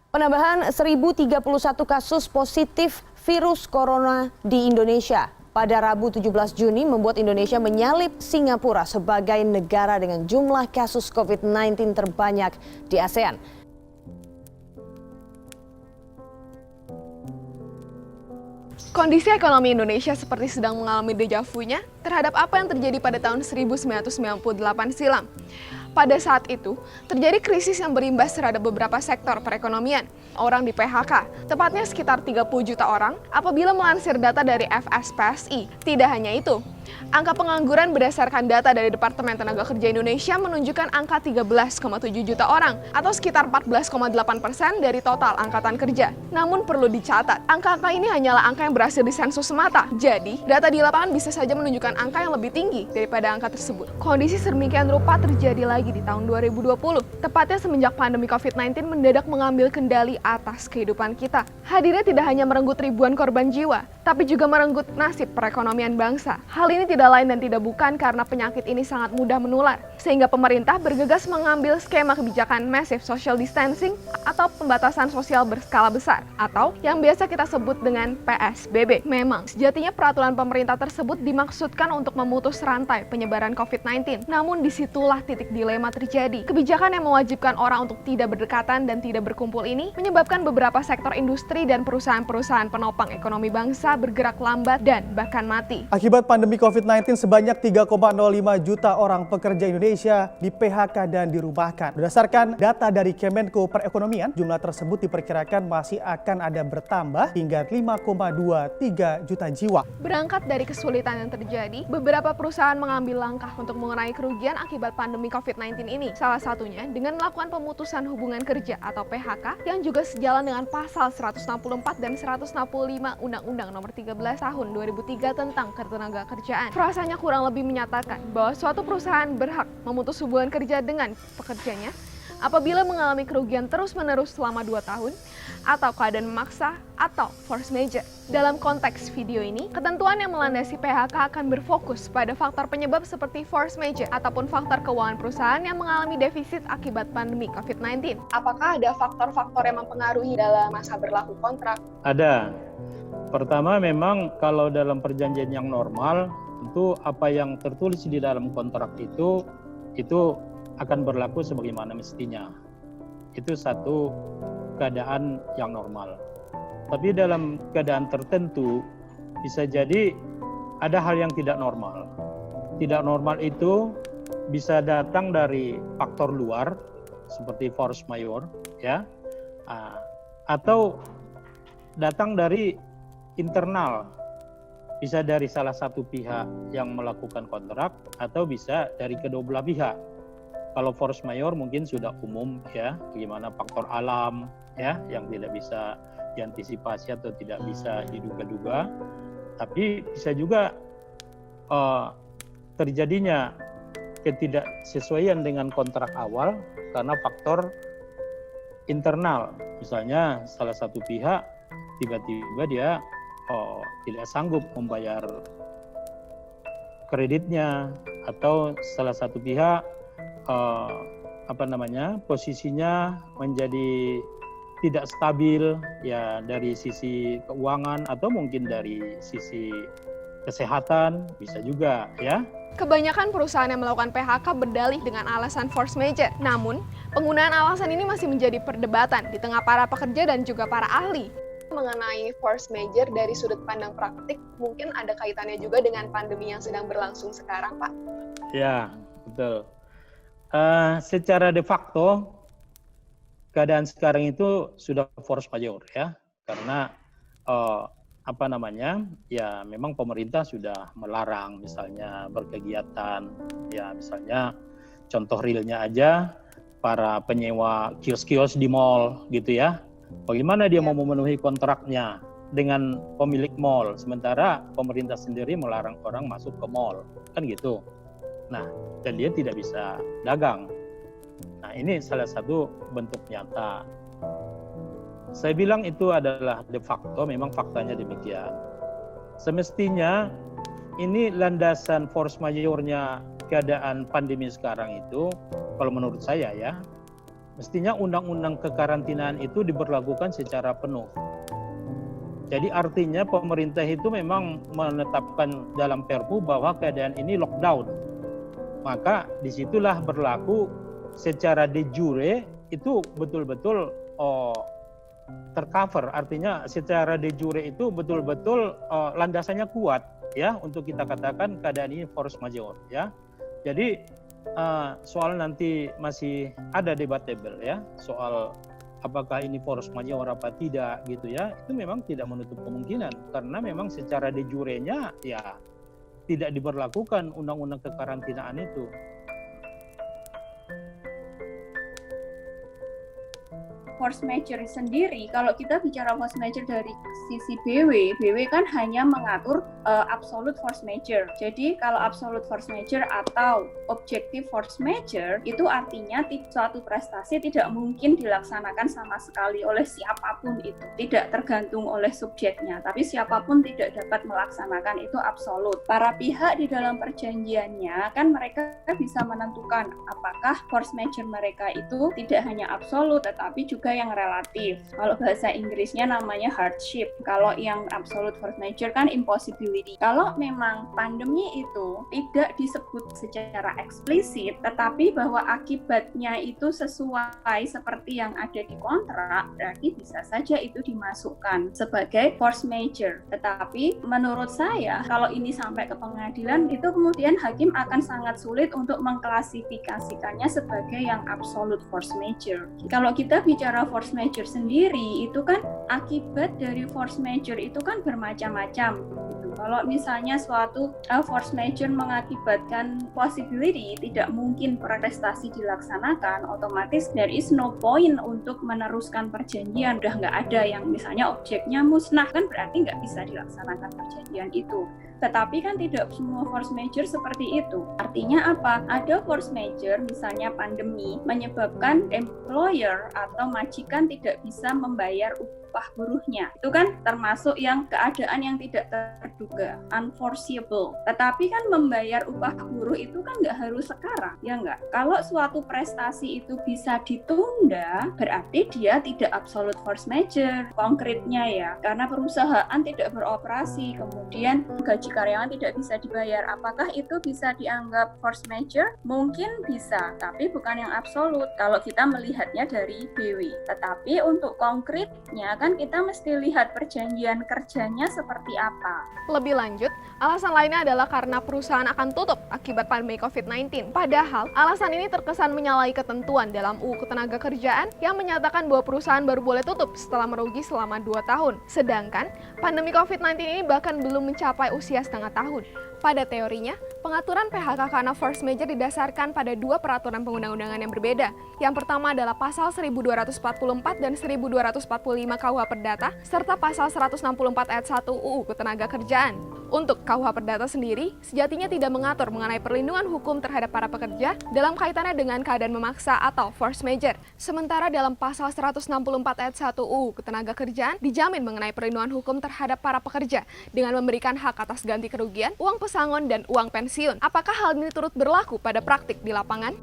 Penambahan 1.031 kasus positif virus corona di Indonesia pada Rabu 17 Juni membuat Indonesia menyalip Singapura sebagai negara dengan jumlah kasus COVID-19 terbanyak di ASEAN. Kondisi ekonomi Indonesia seperti sedang mengalami deja vu-nya terhadap apa yang terjadi pada tahun 1998 silam. Pada saat itu, terjadi krisis yang berimbas terhadap beberapa sektor perekonomian. Orang di PHK, tepatnya sekitar 30 juta orang apabila melansir data dari FSPSI. Tidak hanya itu, angka pengangguran berdasarkan data dari Departemen Tenaga Kerja Indonesia menunjukkan angka 13,7 juta orang atau sekitar 14,8% dari total angkatan kerja. Namun perlu dicatat, angka-angka ini hanyalah angka yang berhasil disensus semata. Jadi, data di lapangan bisa saja menunjukkan angka yang lebih tinggi daripada angka tersebut. Kondisi sedemikian rupa terjadi lagi di tahun 2020, tepatnya semenjak pandemi COVID-19 mendadak mengambil kendali atas kehidupan kita. Hadirnya tidak hanya merenggut ribuan korban jiwa, tapi juga merenggut nasib perekonomian bangsa. Hal ini tidak lain dan tidak bukan karena penyakit ini sangat mudah menular, sehingga pemerintah bergegas mengambil skema kebijakan massive social distancing atau pembatasan sosial berskala besar, atau yang biasa kita sebut dengan PSBB. Memang, sejatinya peraturan pemerintah tersebut dimaksudkan untuk memutus rantai penyebaran COVID-19, namun disitulah titik dilema terjadi. Kebijakan yang mewajibkan orang untuk tidak berdekatan dan tidak berkumpul ini menyebabkan beberapa sektor industri dan perusahaan-perusahaan penopang ekonomi bangsa bergerak lambat dan bahkan mati. Akibat pandemi COVID-19, sebanyak 3,05 juta orang pekerja Indonesia di PHK dan dirumahkan. Berdasarkan data dari Kemenko Perekonomian, jumlah tersebut diperkirakan masih akan ada bertambah hingga 5,23 juta jiwa. Berangkat dari kesulitan yang terjadi, beberapa perusahaan mengambil langkah untuk mengurangi kerugian akibat pandemi COVID-19 ini. Salah satunya dengan melakukan pemutusan hubungan kerja atau PHK yang juga sejalan dengan pasal 164 dan 165 Undang-Undang Nomor 13 Tahun 2003 tentang Ketenaga Kerjaan. Frasanya kurang lebih menyatakan bahwa suatu perusahaan berhak memutus hubungan kerja dengan pekerjanya apabila mengalami kerugian terus-menerus selama 2 tahun, atau keadaan memaksa, atau force majeure. Dalam konteks video ini, ketentuan yang melandasi PHK akan berfokus pada faktor penyebab seperti force majeure ataupun faktor keuangan perusahaan yang mengalami defisit akibat pandemi COVID-19. Apakah ada faktor-faktor yang mempengaruhi dalam masa berlaku kontrak? Ada. Pertama, memang kalau dalam perjanjian yang normal, tentu apa yang tertulis di dalam kontrak itu akan berlaku sebagaimana mestinya. Itu satu keadaan yang normal. Tapi dalam keadaan tertentu bisa jadi ada hal yang tidak normal. Tidak normal itu bisa datang dari faktor luar seperti force majeure, ya, atau datang dari internal. Bisa dari salah satu pihak yang melakukan kontrak atau bisa dari kedua belah pihak. Kalau force majeure mungkin sudah umum, ya, bagaimana faktor alam, ya, yang tidak bisa diantisipasi atau tidak bisa diduga-duga. Tapi bisa juga terjadinya ketidaksesuaian dengan kontrak awal karena faktor internal. Misalnya salah satu pihak tiba-tiba dia tidak sanggup membayar kreditnya, atau salah satu pihak posisinya menjadi tidak stabil, ya, dari sisi keuangan atau mungkin dari sisi kesehatan bisa juga, ya. Kebanyakan perusahaan yang melakukan PHK berdalih dengan alasan force majeure. Namun, penggunaan alasan ini masih menjadi perdebatan di tengah para pekerja dan juga para ahli. Mengenai force majeure dari sudut pandang praktik, mungkin ada kaitannya juga dengan pandemi yang sedang berlangsung sekarang, Pak. Ya, betul. Secara de facto, keadaan sekarang itu sudah force majeure, ya, karena ya memang pemerintah sudah melarang misalnya berkegiatan, ya, misalnya contoh realnya aja para penyewa kios-kios di mall gitu, ya. Bagaimana dia mau memenuhi kontraknya dengan pemilik mall, sementara pemerintah sendiri melarang orang masuk ke mall, kan gitu. Nah, dan dia tidak bisa dagang. Nah, ini salah satu bentuk nyata. Saya bilang itu adalah de facto, memang faktanya demikian. Semestinya ini landasan force majeure-nya keadaan pandemi sekarang itu, kalau menurut saya, ya, mestinya undang-undang kekarantinaan itu diberlakukan secara penuh. Jadi artinya pemerintah itu memang menetapkan dalam Perpu bahwa keadaan ini lockdown. Maka disitulah berlaku secara de jure itu betul-betul tercover. Artinya secara de jure itu betul-betul landasannya kuat ya untuk kita katakan keadaan ini force majeure ya. Jadi soal nanti masih ada debatable ya soal apakah ini force majeure apa tidak gitu ya, itu memang tidak menutup kemungkinan karena memang secara de jure-nya ya tidak diberlakukan undang-undang kekarantinaan itu. Force majeure sendiri, kalau kita bicara force majeure dari sisi BW kan hanya mengatur absolute force majeure. Jadi kalau absolute force majeure atau objective force majeure itu artinya suatu prestasi tidak mungkin dilaksanakan sama sekali oleh siapapun itu, tidak tergantung oleh subjeknya, tapi siapapun tidak dapat melaksanakan itu absolut. Para pihak di dalam perjanjiannya kan mereka bisa menentukan apakah force majeure mereka itu tidak hanya absolut tetapi juga yang relatif. Kalau bahasa Inggrisnya namanya hardship. Kalau yang absolute force majeure kan impossibility. Kalau memang pandemi itu tidak disebut secara eksplisit, tetapi bahwa akibatnya itu sesuai seperti yang ada di kontrak, berarti bisa saja itu dimasukkan sebagai force majeure. Tetapi menurut saya, kalau ini sampai ke pengadilan, itu kemudian hakim akan sangat sulit untuk mengklasifikasikannya sebagai yang absolute force majeure. Kalau kita bicara force majeure sendiri, itu kan akibat dari force majeure itu kan bermacam-macam. Kalau misalnya suatu force majeure mengakibatkan possibility tidak mungkin prestasi dilaksanakan, otomatis there is no point untuk meneruskan perjanjian. Udah nggak ada yang misalnya objeknya musnah, kan berarti nggak bisa dilaksanakan perjanjian itu. Tetapi kan tidak semua force majeure seperti itu. Artinya apa? Ada force majeure, misalnya pandemi, menyebabkan employer atau majikan tidak bisa membayar upah buruhnya. Itu kan termasuk yang keadaan yang tidak terduga, unforeseeable. Tetapi kan membayar upah buruh itu kan nggak harus sekarang, ya nggak? Kalau suatu prestasi itu bisa ditunda, berarti dia tidak absolute force majeure, konkretnya ya. Karena perusahaan tidak beroperasi, kemudian gaji karyawan tidak bisa dibayar. Apakah itu bisa dianggap force majeure? Mungkin bisa, tapi bukan yang absolut kalau kita melihatnya dari BW. Tetapi untuk konkretnya kan kita mesti lihat perjanjian kerjanya seperti apa. Lebih lanjut, alasan lainnya adalah karena perusahaan akan tutup akibat pandemi COVID-19. Padahal, alasan ini terkesan menyalahi ketentuan dalam UU Ketenagakerjaan yang menyatakan bahwa perusahaan baru boleh tutup setelah merugi selama 2 tahun. Sedangkan, pandemi COVID-19 ini bahkan belum mencapai usia setengah tahun. Pada teorinya, pengaturan PHK karena force majeure didasarkan pada 2 peraturan perundang-undangan yang berbeda. Yang pertama adalah pasal 1244 dan 1245 KUH Perdata, serta pasal 164 ayat 1 UU Ketenagakerjaan. Untuk KUH Perdata sendiri, sejatinya tidak mengatur mengenai perlindungan hukum terhadap para pekerja dalam kaitannya dengan keadaan memaksa atau force majeure. Sementara dalam pasal 164 ayat 1 UU Ketenagakerjaan dijamin mengenai perlindungan hukum terhadap para pekerja dengan memberikan hak atas ganti kerugian, uang pesangon, dan uang pensiun. Apakah hal ini turut berlaku pada praktik di lapangan?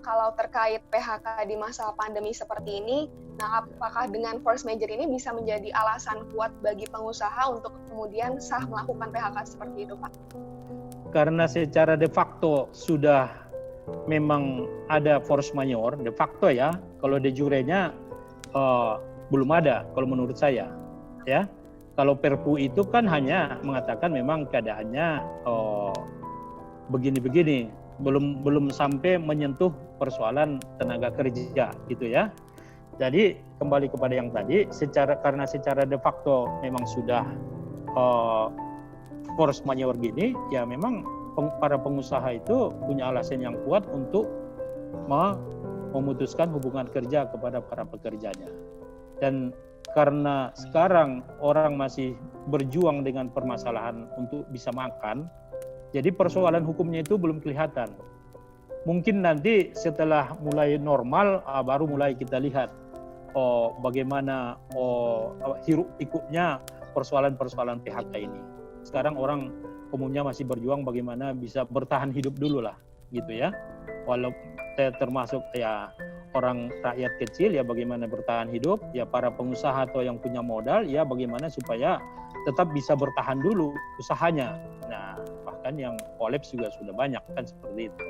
Kalau terkait PHK di masa pandemi seperti ini, nah apakah dengan force majeure ini bisa menjadi alasan kuat bagi pengusaha untuk kemudian sah melakukan PHK seperti itu, Pak? Karena secara de facto sudah memang ada force majeure, de facto ya, kalau de jure-nya belum ada kalau menurut saya, ya. Kalau Perpu itu kan hanya mengatakan memang keadaannya begini-begini, belum sampai menyentuh persoalan tenaga kerja gitu ya. Jadi kembali kepada yang tadi, karena secara de facto memang sudah force majeure gini, ya memang para pengusaha itu punya alasan yang kuat untuk memutuskan hubungan kerja kepada para pekerjanya. Dan karena sekarang orang masih berjuang dengan permasalahan untuk bisa makan, jadi persoalan hukumnya itu belum kelihatan. Mungkin nanti setelah mulai normal, baru mulai kita lihat bagaimana hiruk pikuknya persoalan-persoalan PHK ini. Sekarang orang umumnya masih berjuang bagaimana bisa bertahan hidup dulu lah, gitu ya. termasuk ya orang rakyat kecil ya bagaimana bertahan hidup, ya para pengusaha atau yang punya modal ya bagaimana supaya tetap bisa bertahan dulu usahanya. Nah, bahkan yang kolaps juga sudah banyak kan seperti itu.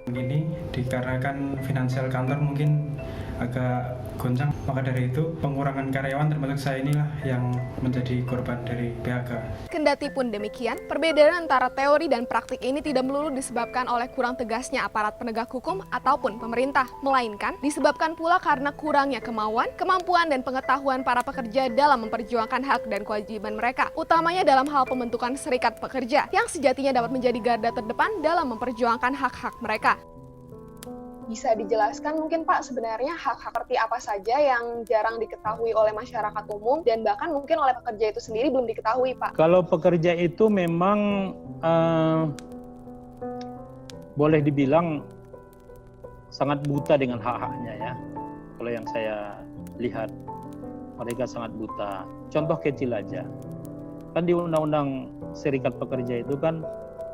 Ini dikarenakan finansial kantor mungkin agak goncang, maka dari itu pengurangan karyawan termasuk saya inilah yang menjadi korban dari PHK. Kendati pun demikian, perbedaan antara teori dan praktik ini tidak melulu disebabkan oleh kurang tegasnya aparat penegak hukum ataupun pemerintah, melainkan disebabkan pula karena kurangnya kemauan, kemampuan, dan pengetahuan para pekerja dalam memperjuangkan hak dan kewajiban mereka, utamanya dalam hal pembentukan serikat pekerja, yang sejatinya dapat menjadi garda terdepan dalam memperjuangkan hak-hak mereka. Bisa dijelaskan mungkin Pak sebenarnya hak-hak seperti apa saja yang jarang diketahui oleh masyarakat umum dan bahkan mungkin oleh pekerja itu sendiri belum diketahui Pak? Kalau pekerja itu memang boleh dibilang sangat buta dengan hak-haknya ya. Kalau yang saya lihat mereka sangat buta. Contoh kecil aja. Kan di Undang-Undang Serikat Pekerja itu kan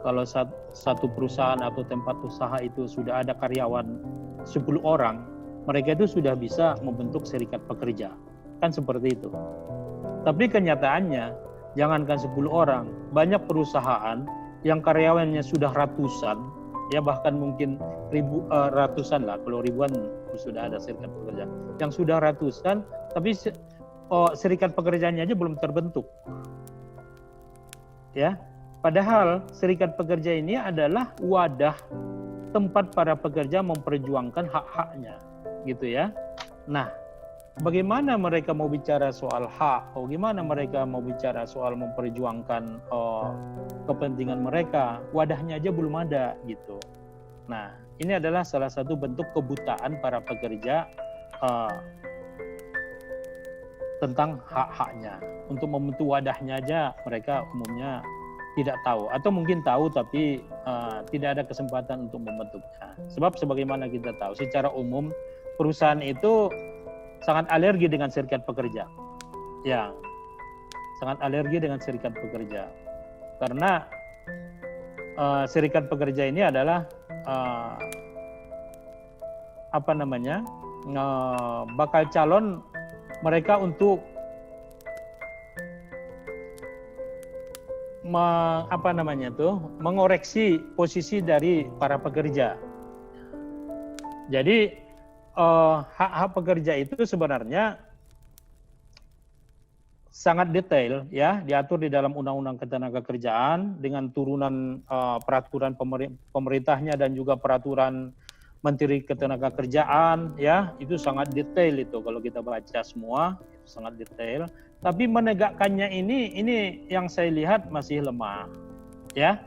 kalau satu perusahaan atau tempat usaha itu sudah ada karyawan 10 orang, mereka itu sudah bisa membentuk serikat pekerja. Kan seperti itu. Tapi kenyataannya, jangankan 10 orang, banyak perusahaan yang karyawannya sudah ratusan, ya bahkan mungkin ratusan lah, kalau ribuan sudah ada serikat pekerja. Yang sudah ratusan, tapi serikat pekerjaannya aja belum terbentuk. Ya. Padahal serikat pekerja ini adalah wadah tempat para pekerja memperjuangkan hak-haknya, gitu ya. Nah, bagaimana mereka mau bicara soal hak? Bagaimana mereka mau bicara soal memperjuangkan kepentingan mereka? Wadahnya aja belum ada, gitu. Nah, ini adalah salah satu bentuk kebutaan para pekerja tentang hak-haknya. Untuk membentuk wadahnya aja mereka umumnya tidak tahu, atau mungkin tahu tapi tidak ada kesempatan untuk membentuknya. Sebab sebagaimana kita tahu, secara umum perusahaan itu sangat alergi dengan serikat pekerja. Ya, sangat alergi dengan serikat pekerja. Karena serikat pekerja ini adalah bakal calon mereka untuk mengoreksi posisi dari para pekerja. Jadi hak-hak pekerja itu sebenarnya sangat detail ya, diatur di dalam Undang-Undang Ketenagakerjaan dengan turunan peraturan pemerintahnya dan juga peraturan Menteri Ketenagakerjaan ya, itu sangat detail itu kalau kita baca semua, itu sangat detail. Tapi menegakkannya ini yang saya lihat masih lemah, ya.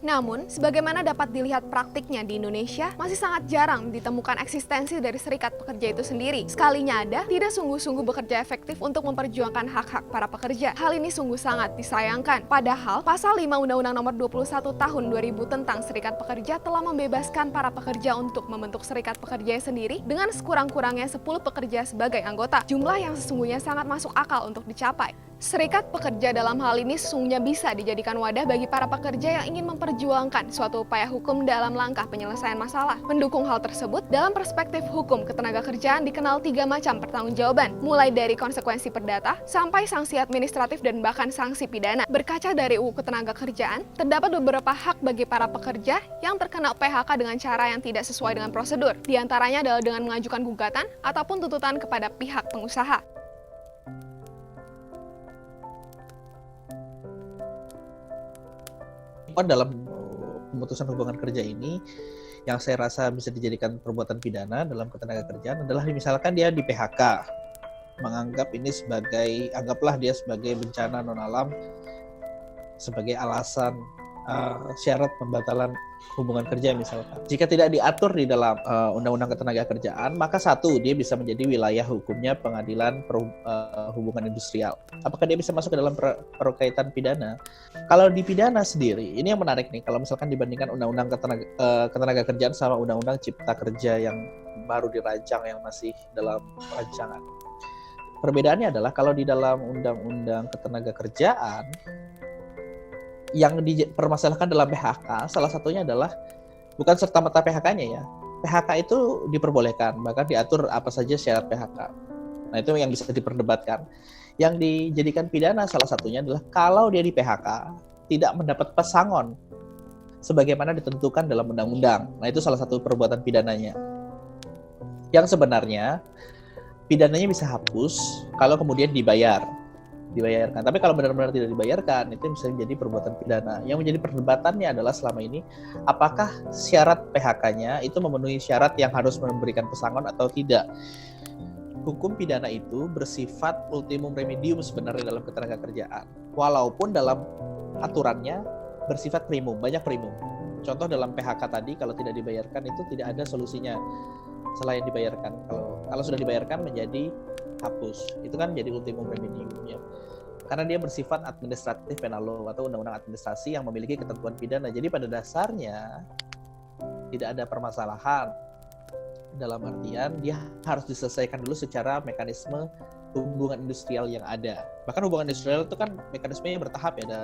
Namun, sebagaimana dapat dilihat praktiknya di Indonesia, masih sangat jarang ditemukan eksistensi dari serikat pekerja itu sendiri. Sekalinya ada, tidak sungguh-sungguh bekerja efektif untuk memperjuangkan hak-hak para pekerja. Hal ini sungguh sangat disayangkan. Padahal, Pasal 5 Undang-Undang Nomor 21 Tahun 2000 tentang Serikat Pekerja telah membebaskan para pekerja untuk membentuk serikat pekerja sendiri dengan sekurang-kurangnya 10 pekerja sebagai anggota. Jumlah yang sesungguhnya sangat masuk akal untuk dicapai. Serikat pekerja dalam hal ini sesungguhnya bisa dijadikan wadah bagi para pekerja yang ingin memperjuangkan suatu upaya hukum dalam langkah penyelesaian masalah. Mendukung hal tersebut, dalam perspektif hukum ketenagakerjaan dikenal 3 macam pertanggungjawaban, mulai dari konsekuensi perdata, sampai sanksi administratif dan bahkan sanksi pidana. Berkaca dari UU Ketenagakerjaan, terdapat beberapa hak bagi para pekerja yang terkena PHK dengan cara yang tidak sesuai dengan prosedur. Di antaranya adalah dengan mengajukan gugatan ataupun tuntutan kepada pihak pengusaha. Dalam pemutusan hubungan kerja ini yang saya rasa bisa dijadikan perbuatan pidana dalam ketenagakerjaan adalah misalkan dia di PHK, menganggap ini sebagai, anggaplah dia sebagai bencana non alam sebagai alasan syarat pembatalan hubungan kerja misalkan. Jika tidak diatur di dalam Undang-Undang Ketenagakerjaan, maka satu, dia bisa menjadi wilayah hukumnya pengadilan hubungan industrial. Apakah dia bisa masuk ke dalam perkaitan pidana? Kalau di pidana sendiri, ini yang menarik nih, kalau misalkan dibandingkan Undang-Undang Ketenagakerjaan sama Undang-Undang Cipta Kerja yang baru dirancang, yang masih dalam rancangan. Perbedaannya adalah kalau di dalam Undang-Undang Ketenagakerjaan, yang dipermasalahkan dalam PHK, salah satunya adalah bukan serta-merta PHK-nya ya. PHK itu diperbolehkan, bahkan diatur apa saja syarat PHK. Nah, itu yang bisa diperdebatkan. Yang dijadikan pidana salah satunya adalah kalau dia di PHK tidak mendapat pesangon sebagaimana ditentukan dalam undang-undang. Nah, itu salah satu perbuatan pidananya. Yang sebenarnya pidananya bisa hapus kalau kemudian dibayarkan. Tapi kalau benar-benar tidak dibayarkan, itu bisa menjadi perbuatan pidana. Yang menjadi perdebatannya adalah selama ini, apakah syarat PHK-nya itu memenuhi syarat yang harus memberikan pesangon atau tidak. Hukum pidana itu bersifat ultimum remedium sebenarnya dalam ketenagakerjaan. Walaupun dalam aturannya bersifat primum, banyak primum. Contoh dalam PHK tadi, kalau tidak dibayarkan itu tidak ada solusinya selain dibayarkan. Kalau sudah dibayarkan menjadi hapus. Itu kan jadi ultimum remedium ya. Karena dia bersifat administratif penal law atau undang-undang administrasi yang memiliki ketentuan pidana. Jadi pada dasarnya tidak ada permasalahan. Dalam artian dia harus diselesaikan dulu secara mekanisme hubungan industrial yang ada. Bahkan hubungan industrial itu kan mekanismenya bertahap ya, ada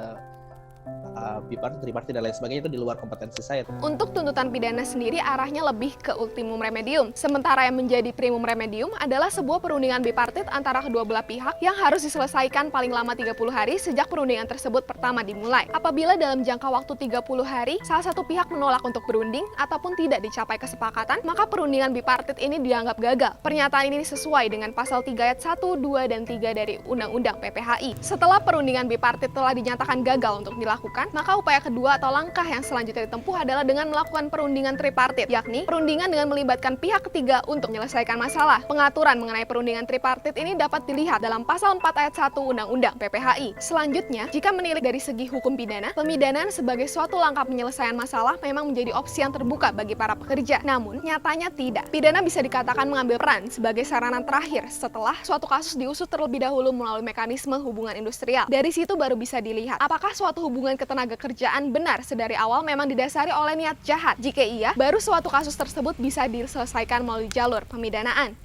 bipartit, tripartit, dan lain sebagainya, itu di luar kompetensi saya. Untuk tuntutan pidana sendiri arahnya lebih ke ultimum remedium. Sementara yang menjadi primum remedium adalah sebuah perundingan bipartit antara kedua belah pihak yang harus diselesaikan paling lama 30 hari sejak perundingan tersebut pertama dimulai. Apabila dalam jangka waktu 30 hari, salah satu pihak menolak untuk berunding ataupun tidak dicapai kesepakatan, maka perundingan bipartit ini dianggap gagal. Pernyataan ini sesuai dengan pasal 3 ayat 1, 2, dan 3 dari Undang-Undang PPHI. Setelah perundingan bipartit telah dinyatakan gagal untuk dilakukan, maka upaya kedua atau langkah yang selanjutnya ditempuh adalah dengan melakukan perundingan tripartit, yakni perundingan dengan melibatkan pihak ketiga untuk menyelesaikan masalah. Pengaturan mengenai perundingan tripartit ini dapat dilihat dalam pasal 4 ayat 1 Undang-Undang PPHI. Selanjutnya, jika menilik dari segi hukum pidana, pemidanaan sebagai suatu langkah penyelesaian masalah memang menjadi opsi yang terbuka bagi para pekerja. Namun, nyatanya tidak. Pidana bisa dikatakan mengambil peran sebagai sarana terakhir setelah suatu kasus diusut terlebih dahulu melalui mekanisme hubungan industrial. Dari situ baru bisa dilihat apakah suatu hubungan ketenaga kerjaan benar sedari awal memang didasari oleh niat jahat. Jika iya, baru suatu kasus tersebut bisa diselesaikan melalui jalur pemidanaan.